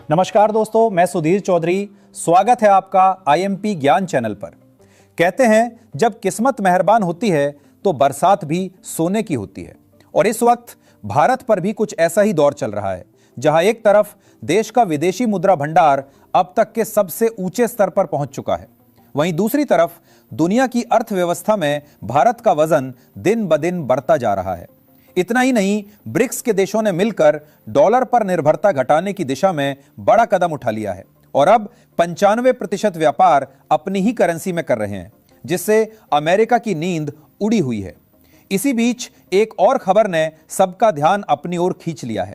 नमस्कार दोस्तों, मैं सुधीर चौधरी। स्वागत है आपका आईएमपी ज्ञान चैनल पर। कहते हैं जब किस्मत मेहरबान होती है तो बरसात भी सोने की होती है। और इस वक्त भारत पर भी कुछ ऐसा ही दौर चल रहा है, जहां एक तरफ देश का विदेशी मुद्रा भंडार अब तक के सबसे ऊंचे स्तर पर पहुंच चुका है, वहीं दूसरी तरफ दुनिया की अर्थव्यवस्था में भारत का वजन दिन ब दिन बढ़ता जा रहा है। इतना ही नहीं, ब्रिक्स के देशों ने मिलकर डॉलर पर निर्भरता घटाने की दिशा में बड़ा कदम उठा लिया है और अब 95% व्यापार अपनी ही करेंसी में कर रहे हैं, जिससे अमेरिका की नींद उड़ी हुई है। इसी बीच एक और खबर ने सबका ध्यान अपनी ओर खींच लिया है।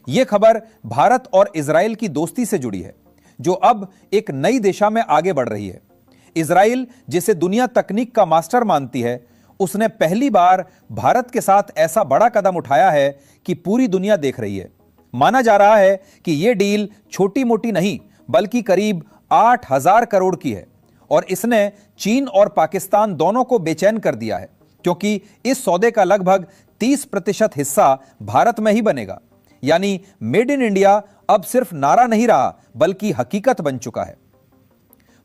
यह खबर भारत और इजराइल की दोस्ती से जुड़ी है, जो अब एक नई दिशा में आगे बढ़ रही है। इजराइल, जिसे दुनिया तकनीक का मास्टर मानती है, उसने पहली बार भारत के साथ ऐसा बड़ा कदम उठाया है कि पूरी दुनिया देख रही है। माना जा रहा है कि यह डील छोटी मोटी नहीं, बल्कि करीब 8,000 करोड़ की है और इसने चीन और पाकिस्तान दोनों को बेचैन कर दिया है, क्योंकि इस सौदे का लगभग 30% हिस्सा भारत में ही बनेगा। यानी मेड इन इंडिया अब सिर्फ नारा नहीं रहा, बल्कि हकीकत बन चुका है।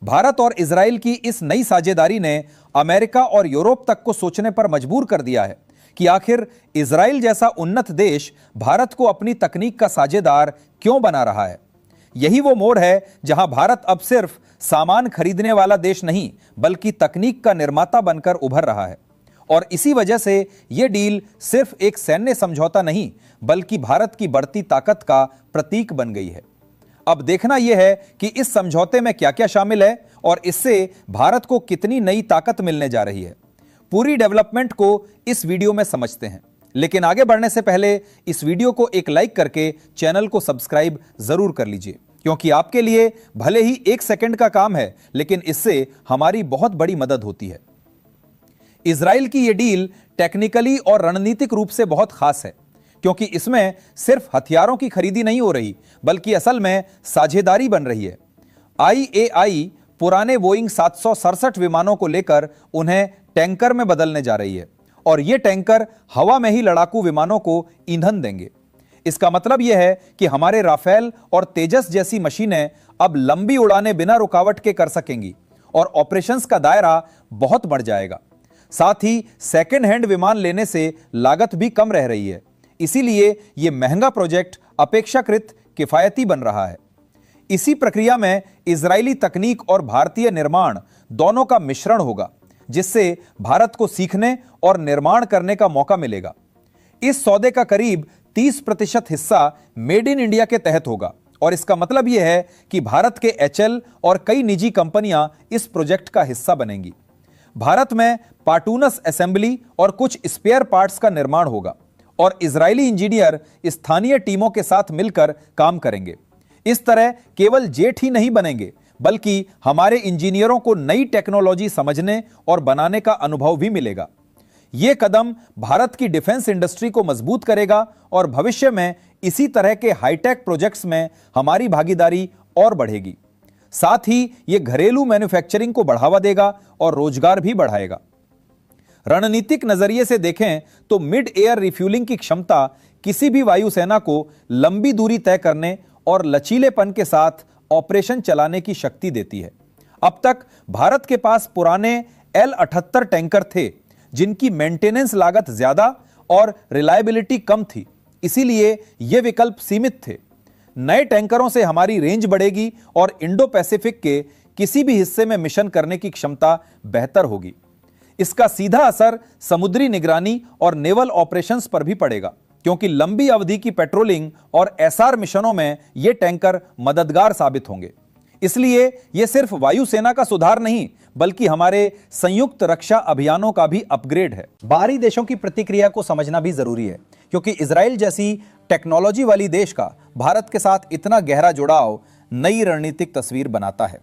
भारत और इजराइल की इस नई साझेदारी ने अमेरिका और यूरोप तक को सोचने पर मजबूर कर दिया है कि आखिर इजराइल जैसा उन्नत देश भारत को अपनी तकनीक का साझेदार क्यों बना रहा है। यही वो मोड़ है जहां भारत अब सिर्फ सामान खरीदने वाला देश नहीं, बल्कि तकनीक का निर्माता बनकर उभर रहा है। और इसी वजह से यह डील सिर्फ एक सैन्य समझौता नहीं, बल्कि भारत की बढ़ती ताकत का प्रतीक बन गई है। अब देखना यह है कि इस समझौते में क्या क्या शामिल है और इससे भारत को कितनी नई ताकत मिलने जा रही है। पूरी डेवलपमेंट को इस वीडियो में समझते हैं, लेकिन आगे बढ़ने से पहले इस वीडियो को एक लाइक करके चैनल को सब्सक्राइब जरूर कर लीजिए, क्योंकि आपके लिए भले ही 1 सेकंड का काम है, लेकिन इससे हमारी बहुत बड़ी मदद होती है। इजराइल की यह डील टेक्निकली और रणनीतिक रूप से बहुत खास है, क्योंकि इसमें सिर्फ हथियारों की खरीदी नहीं हो रही, बल्कि असल में साझेदारी बन रही है। IAI पुराने बोइंग 767 विमानों को लेकर उन्हें टैंकर में बदलने जा रही है और ये टैंकर हवा में ही लड़ाकू विमानों को ईंधन देंगे। इसका मतलब यह है कि हमारे राफेल और तेजस जैसी मशीनें अब लंबी उड़ानें बिना रुकावट के कर सकेंगी और ऑपरेशंस का दायरा बहुत बढ़ जाएगा। साथ ही सेकेंड हैंड विमान लेने से लागत भी कम रह रही है, इसीलिए यह महंगा प्रोजेक्ट अपेक्षाकृत किफायती बन रहा है। इसी प्रक्रिया में इजरायली तकनीक और भारतीय निर्माण दोनों का मिश्रण होगा, जिससे भारत को सीखने और निर्माण करने का मौका मिलेगा। इस सौदे का करीब 30% हिस्सा मेड इन इंडिया के तहत होगा और इसका मतलब यह है कि भारत के HL और कई निजी कंपनियां इस प्रोजेक्ट का हिस्सा बनेंगी। भारत में पार्टूनस असेंबली और कुछ स्पेयर पार्ट्स का निर्माण होगा और इजरायली इंजीनियर स्थानीय टीमों के साथ मिलकर काम करेंगे। इस तरह केवल जेट ही नहीं बनेंगे, बल्कि हमारे इंजीनियरों को नई टेक्नोलॉजी समझने और बनाने का अनुभव भी मिलेगा। यह कदम भारत की डिफेंस इंडस्ट्री को मजबूत करेगा और भविष्य में इसी तरह के हाईटेक प्रोजेक्ट्स में हमारी भागीदारी और बढ़ेगी। साथ ही यह घरेलू मैन्युफैक्चरिंग को बढ़ावा देगा और रोजगार भी बढ़ाएगा। रणनीतिक नजरिए से देखें तो मिड एयर रिफ्यूलिंग की क्षमता किसी भी वायुसेना को लंबी दूरी तय करने और लचीलेपन के साथ ऑपरेशन चलाने की शक्ति देती है। अब तक भारत के पास पुराने L-78 टैंकर थे, जिनकी मेंटेनेंस लागत ज्यादा और रिलायबिलिटी कम थी, इसीलिए ये विकल्प सीमित थे। नए टैंकरों से हमारी रेंज बढ़ेगी और इंडो पैसिफिक के किसी भी हिस्से में मिशन करने की क्षमता बेहतर होगी। इसका सीधा असर समुद्री निगरानी और नेवल ऑपरेशंस पर भी पड़ेगा, क्योंकि लंबी अवधि की पेट्रोलिंग और SR मिशनों में ये टैंकर मददगार साबित होंगे। इसलिए यह सिर्फ वायुसेना का सुधार नहीं, बल्कि हमारे संयुक्त रक्षा अभियानों का भी अपग्रेड है। बाहरी देशों की प्रतिक्रिया को समझना भी जरूरी है, क्योंकि इजराइल जैसी टेक्नोलॉजी वाली देश का भारत के साथ इतना गहरा जुड़ाव नई रणनीतिक तस्वीर बनाता है।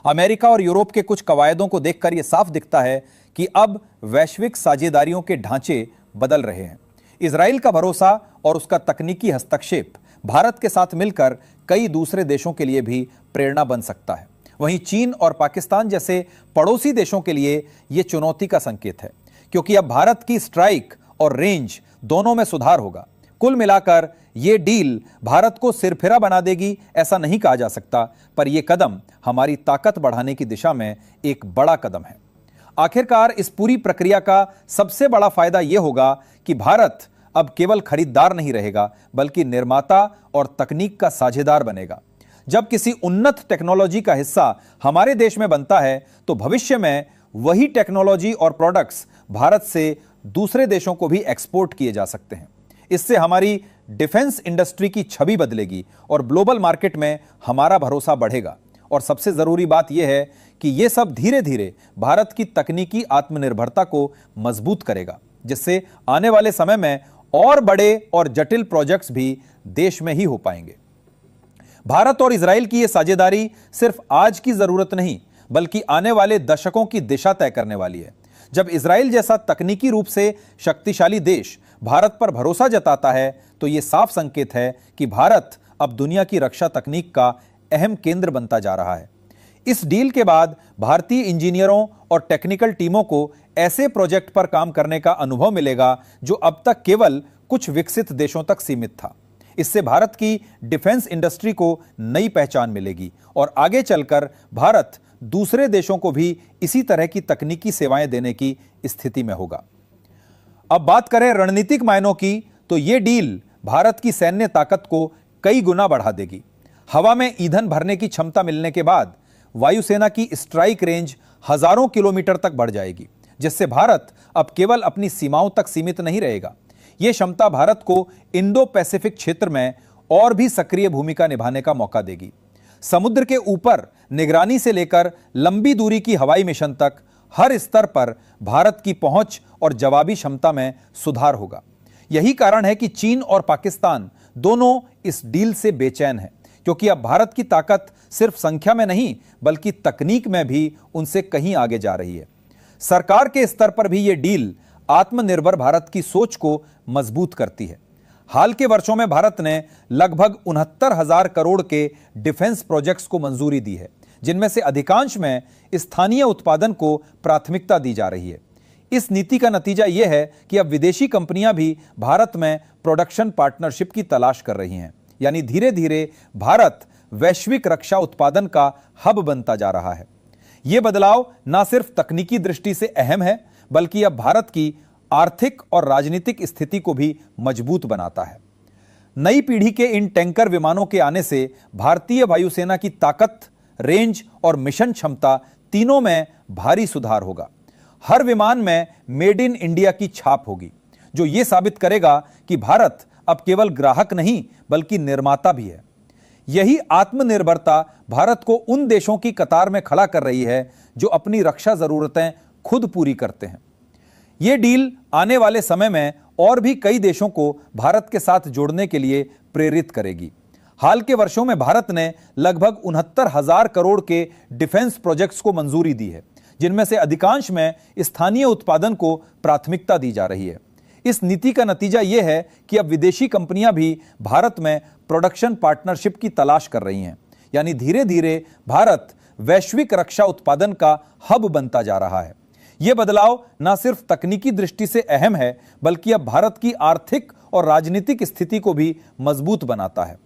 अमेरिका और यूरोप के कुछ कवायदों को देखकर यह साफ दिखता है कि अब वैश्विक साझेदारियों के ढांचे बदल रहे हैं। इजराइल का भरोसा और उसका तकनीकी हस्तक्षेप भारत के साथ मिलकर कई दूसरे देशों के लिए भी प्रेरणा बन सकता है। वहीं चीन और पाकिस्तान जैसे पड़ोसी देशों के लिए यह चुनौती का संकेत है, क्योंकि अब भारत की स्ट्राइक और रेंज दोनों में सुधार होगा। कुल मिलाकर ये डील भारत को सिरफिरा बना देगी ऐसा नहीं कहा जा सकता, पर यह कदम हमारी ताकत बढ़ाने की दिशा में एक बड़ा कदम है। आखिरकार इस पूरी प्रक्रिया का सबसे बड़ा फायदा यह होगा कि भारत अब केवल खरीदार नहीं रहेगा, बल्कि निर्माता और तकनीक का साझेदार बनेगा। जब किसी उन्नत टेक्नोलॉजी का हिस्सा हमारे देश में बनता है, तो भविष्य में वही टेक्नोलॉजी और प्रोडक्ट्स भारत से दूसरे देशों को भी एक्सपोर्ट किए जा सकते हैं। इससे हमारी डिफेंस इंडस्ट्री की छवि बदलेगी और ग्लोबल मार्केट में हमारा भरोसा बढ़ेगा। और सबसे जरूरी बात यह है कि यह सब धीरे धीरे भारत की तकनीकी आत्मनिर्भरता को मजबूत करेगा, जिससे आने वाले समय में और बड़े और जटिल प्रोजेक्ट्स भी देश में ही हो पाएंगे। भारत और इजराइल की यह साझेदारी सिर्फ आज की जरूरत नहीं, बल्कि आने वाले दशकों की दिशा तय करने वाली है। जब इजराइल जैसा तकनीकी रूप से शक्तिशाली देश भारत पर भरोसा जताता है, तो यह साफ संकेत है कि भारत अब दुनिया की रक्षा तकनीक का अहम केंद्र बनता जा रहा है। इस डील के बाद भारतीय इंजीनियरों और टेक्निकल टीमों को ऐसे प्रोजेक्ट पर काम करने का अनुभव मिलेगा जो अब तक केवल कुछ विकसित देशों तक सीमित था। इससे भारत की डिफेंस इंडस्ट्री को नई पहचान मिलेगी और आगे चलकर भारत दूसरे देशों को भी इसी तरह की तकनीकी सेवाएं देने की स्थिति में होगा। अब बात करें रणनीतिक मायनों की, तो यह डील भारत की सैन्य ताकत को कई गुना बढ़ा देगी। हवा में ईंधन भरने की क्षमता मिलने के बाद वायुसेना की स्ट्राइक रेंज हजारों किलोमीटर तक बढ़ जाएगी, जिससे भारत अब केवल अपनी सीमाओं तक सीमित नहीं रहेगा। यह क्षमता भारत को इंडो पैसिफिक क्षेत्र में और भी सक्रिय भूमिका निभाने का मौका देगी। समुद्र के ऊपर निगरानी से लेकर लंबी दूरी की हवाई मिशन तक हर स्तर पर भारत की पहुंच और जवाबी क्षमता में सुधार होगा। यही कारण है कि चीन और पाकिस्तान दोनों इस डील से बेचैन हैं, क्योंकि अब भारत की ताकत सिर्फ संख्या में नहीं, बल्कि तकनीक में भी उनसे कहीं आगे जा रही है। सरकार के स्तर पर भी यह डील आत्मनिर्भर भारत की सोच को मजबूत करती है। हाल के वर्षों में भारत ने लगभग 69,000 करोड़ के डिफेंस प्रोजेक्ट्स को मंजूरी दी है, जिनमें से अधिकांश में स्थानीय उत्पादन को प्राथमिकता दी जा रही है। इस नीति का नतीजा यह है कि अब विदेशी कंपनियां भी भारत में प्रोडक्शन पार्टनरशिप की तलाश कर रही हैं, यानी धीरे धीरे भारत वैश्विक रक्षा उत्पादन का हब बनता जा रहा है। यह बदलाव न सिर्फ तकनीकी दृष्टि से अहम है, बल्कि अब भारत की आर्थिक और राजनीतिक स्थिति को भी मजबूत बनाता है। नई पीढ़ी के इन टैंकर विमानों के आने से भारतीय वायुसेना की ताकत, रेंज और मिशन क्षमता तीनों में भारी सुधार होगा। हर विमान में मेड इन इंडिया की छाप होगी, जो यह साबित करेगा कि भारत अब केवल ग्राहक नहीं, बल्कि निर्माता भी है। यही आत्मनिर्भरता भारत को उन देशों की कतार में खड़ा कर रही है जो अपनी रक्षा जरूरतें खुद पूरी करते हैं। यह डील आने वाले समय में और भी कई देशों को भारत के साथ जोड़ने के लिए प्रेरित करेगी। हाल के वर्षों में भारत ने लगभग 69,000 करोड़ के डिफेंस प्रोजेक्ट्स को मंजूरी दी है, जिनमें से अधिकांश में स्थानीय उत्पादन को प्राथमिकता दी जा रही है। इस नीति का नतीजा यह है कि अब विदेशी कंपनियां भी भारत में प्रोडक्शन पार्टनरशिप की तलाश कर रही हैं, यानी धीरे धीरे भारत वैश्विक रक्षा उत्पादन का हब बनता जा रहा है। यह बदलाव न सिर्फ तकनीकी दृष्टि से अहम है, बल्कि अब भारत की आर्थिक और राजनीतिक स्थिति को भी मजबूत बनाता है।